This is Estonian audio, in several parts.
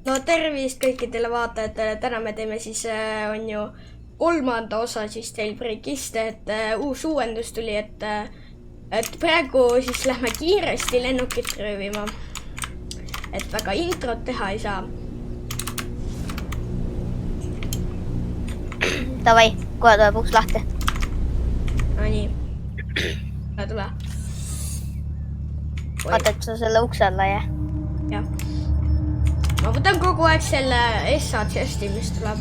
No tervist kõikidele vaatajatele, täna me teeme siis, on ju 3. osa siis Jailbreakist, et uus uuendus tuli, et praegu siis lähme kiiresti lennukit röövima. Et väga introt teha ei saa. Davai, kohe tuleb uks lahti. No nii, tule. Vaatad sa selle ukse alla, jah? Jah. Ma võtan kogu aeg selle SA chesti, mis tuleb.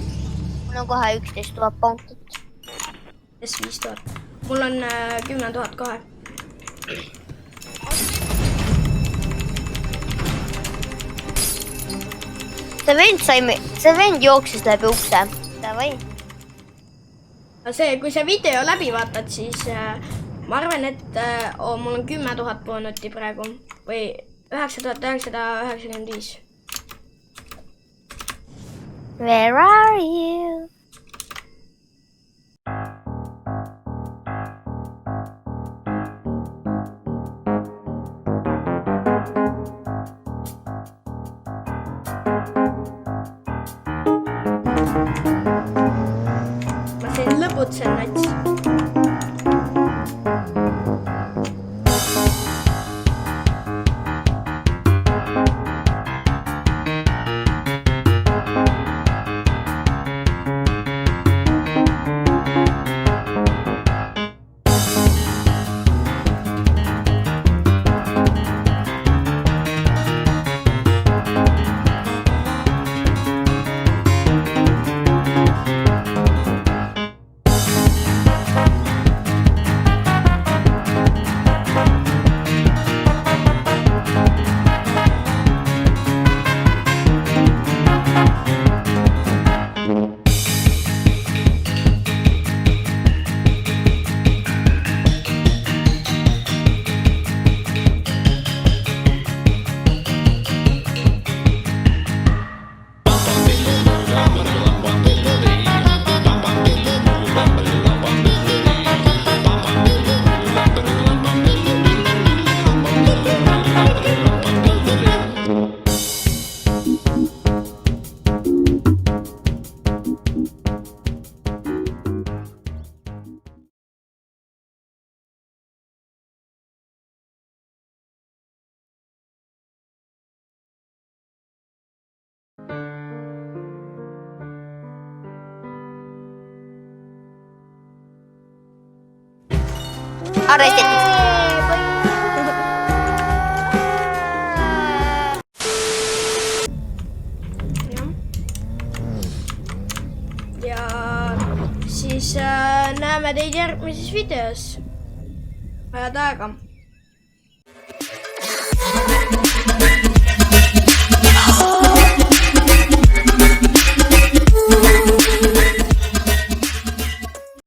Mul on kohe 11 000 pountit. S5000. Mul on 10 000 kohe. See vend jooksis läbi ukse. Davai. Kui sa video läbi vaatad, siis ma arvan, et mul on 10 000 boonuti praegu või 9995. Where are you? Ma siin lõbutsen nats. Arrestetud. Ja siis näeme teid järgmises videos. Ajad aega.